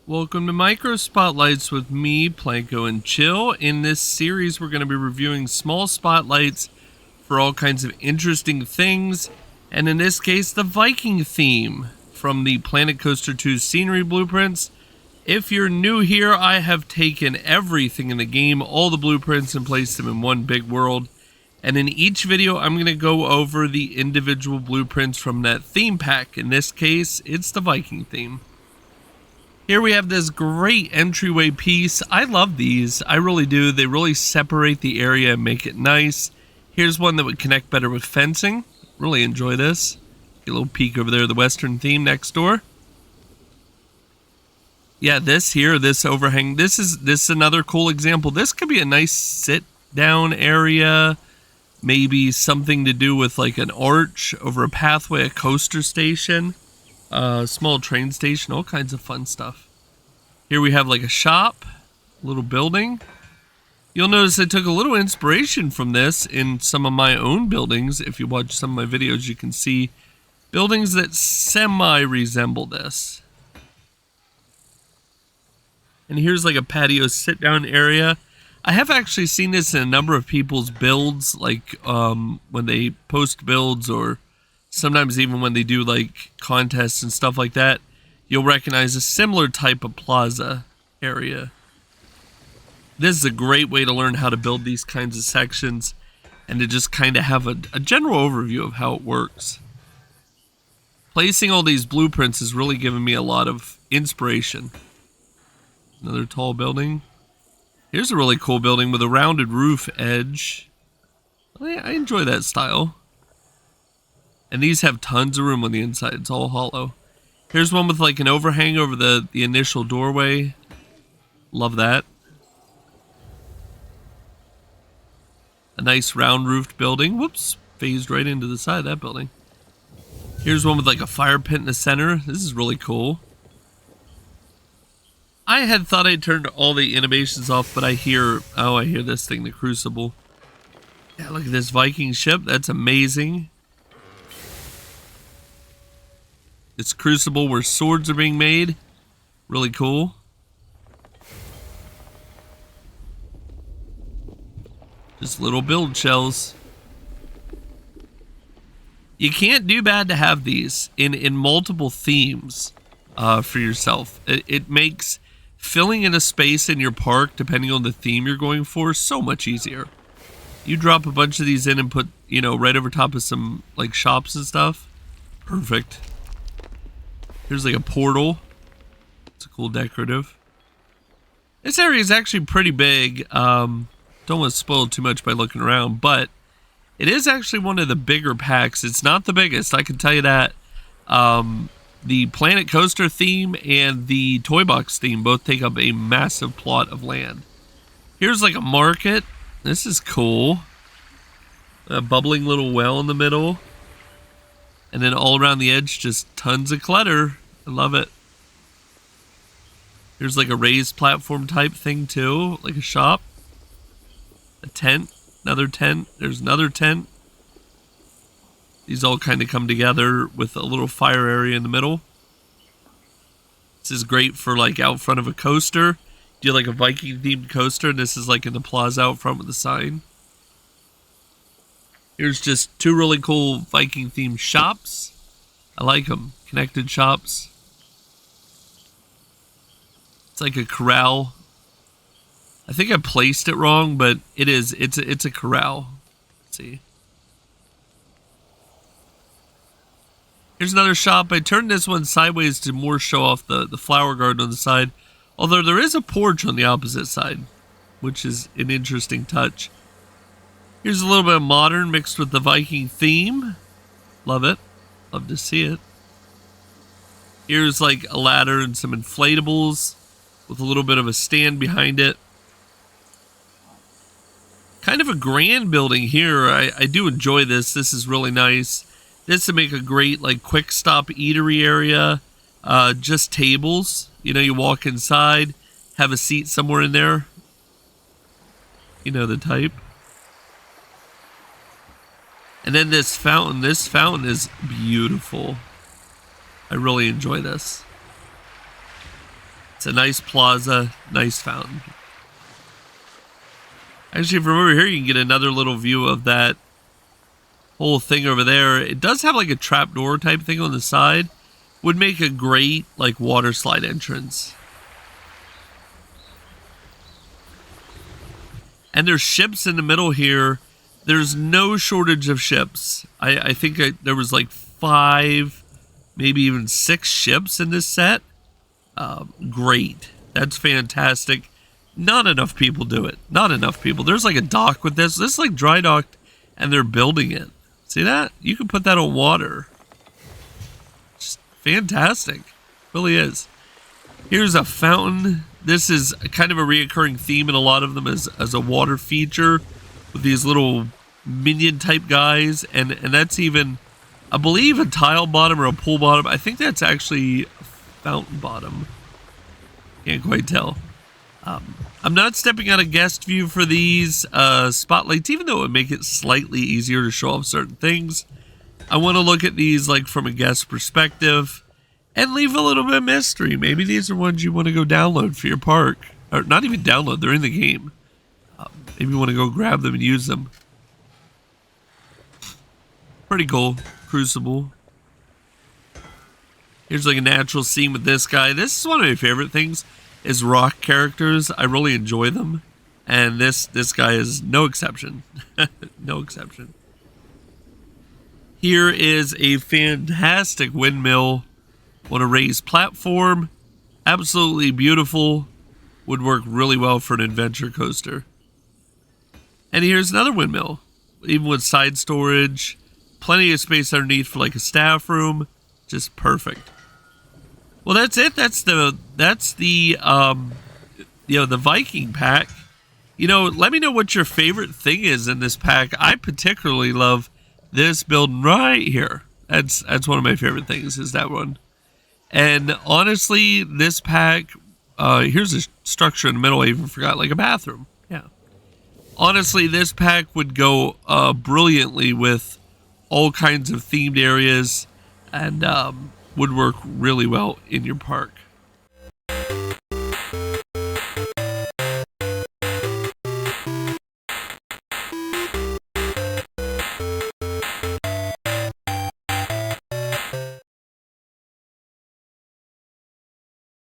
Welcome to Micro Spotlights with me, Planko and Chill. In this series, we're going to be reviewing small spotlights for all kinds of interesting things, and in this case, the Viking theme from the Planet Coaster 2 scenery blueprints. If you're new here, I have taken everything in the game, all the blueprints, and placed them in one big world. And in each video, I'm going to go over the individual blueprints from that theme pack. In this case, it's the Viking theme. Here we have this great entryway piece. I love these. I really do. They really separate the area and make it nice. Here's one that would connect better with fencing. Really enjoy this. Get a little peek over there, the Western theme next door. Yeah, this here, this overhang, this is another cool example. This could be a nice sit-down area. Maybe something to do with like an arch over a pathway, a coaster station. Small train station, all kinds of fun stuff. Here we have like a shop, a little building. You'll notice I took a little inspiration from this in some of my own buildings. If you watch some of my videos, you can see buildings that semi-resemble this. And here's like a patio sit-down area. I have actually seen this in a number of people's builds, like when they post builds, or sometimes even when they do like contests and stuff like that, you'll recognize a similar type of plaza area. This is a great way to learn how to build these kinds of sections and to just kind of have a general overview of how it works. Placing all these blueprints has really given me a lot of inspiration. Another tall building. Here's a really cool building with a rounded roof edge. I enjoy that style. And these have tons of room on the inside. It's all hollow. Here's one with like an overhang over the initial doorway. Love that. A nice round roofed building. Whoops. Phased right into the side of that building. Here's one with like a fire pit in the center. This is really cool. I had thought I turned all the animations off, but I hear this thing, the Crucible. Yeah, look at this Viking ship. That's amazing. It's Crucible where swords are being made. Really cool. Just little build shells. You can't do bad to have these in multiple themes for yourself. It makes filling in a space in your park, depending on the theme you're going for, so much easier. You drop a bunch of these in and put, right over top of some like shops and stuff. Perfect. Here's like a portal. It's a cool decorative. This area is actually pretty big. Don't want to spoil too much by looking around, but it is actually one of the bigger packs. It's not the biggest, I can tell you that. The Planet Coaster theme and the Toy Box theme both take up a massive plot of land. Here's like a market. This is cool. A bubbling little well in the middle. And then all around the edge, just tons of clutter. I love it. Here's like a raised platform type thing too, like a shop. A tent, another tent, there's another tent. These all kind of come together with a little fire area in the middle. This is great for like out front of a coaster. Do like a Viking themed coaster, and this is like in the plaza out front with the sign. Here's just two really cool Viking themed shops. I like them. Connected shops. It's like a corral. I think I placed it wrong, but it is. It's a corral. Let's see. Here's another shop. I turned this one sideways to more show off the flower garden on the side. Although there is a porch on the opposite side, which is an interesting touch. Here's a little bit of modern mixed with the Viking theme. Love it. Love to see it. Here's like a ladder and some inflatables with a little bit of a stand behind it. Kind of a grand building here. I do enjoy this. This is really nice. This would make a great like quick stop eatery area. Just tables. You walk inside, have a seat somewhere in there. You know the type. And then this fountain is beautiful. I really enjoy this. It's a nice plaza, nice fountain. Actually, from over here, you can get another little view of that whole thing over there. It does have like a trapdoor type thing on the side. Would make a great like water slide entrance. And there's ships in the middle here. There's no shortage of ships. I think there was like 5, maybe even 6 ships in this set. Great. That's fantastic. Not enough people do it. Not enough people. There's like a dock with this. This is like dry docked and they're building it. See that? You can put that on water. Just fantastic. Really is. Here's a fountain. This is kind of a reoccurring theme in a lot of them as a water feature with these little minion type guys. And that's even, I believe, a tile bottom or a pool bottom. I think that's actually a fountain bottom. Can't quite tell. I'm not stepping out of guest view for these spotlights, even though it would make it slightly easier to show off certain things. I want to look at these like from a guest perspective and leave a little bit of mystery. Maybe these are ones you want to go download for your park. Or not even download, they're in the game. Maybe you want to go grab them and use them. Pretty cool. Crucible. Here's like a natural scene with this guy. This is one of my favorite things, is rock characters. I really enjoy them. And this guy is no exception. No exception. Here is a fantastic windmill on a raised platform. Absolutely beautiful. Would work really well for an adventure coaster. And here's another windmill, even with side storage. Plenty of space underneath for like a staff room. Just perfect. Well, that's it. That's the the Viking pack. You know, let me know what your favorite thing is in this pack. I particularly love this building right here. That's one of my favorite things, is that one. And honestly, this pack, here's a structure in the middle. I even forgot, like a bathroom. Yeah. Honestly, this pack would go brilliantly with all kinds of themed areas and would work really well in your park.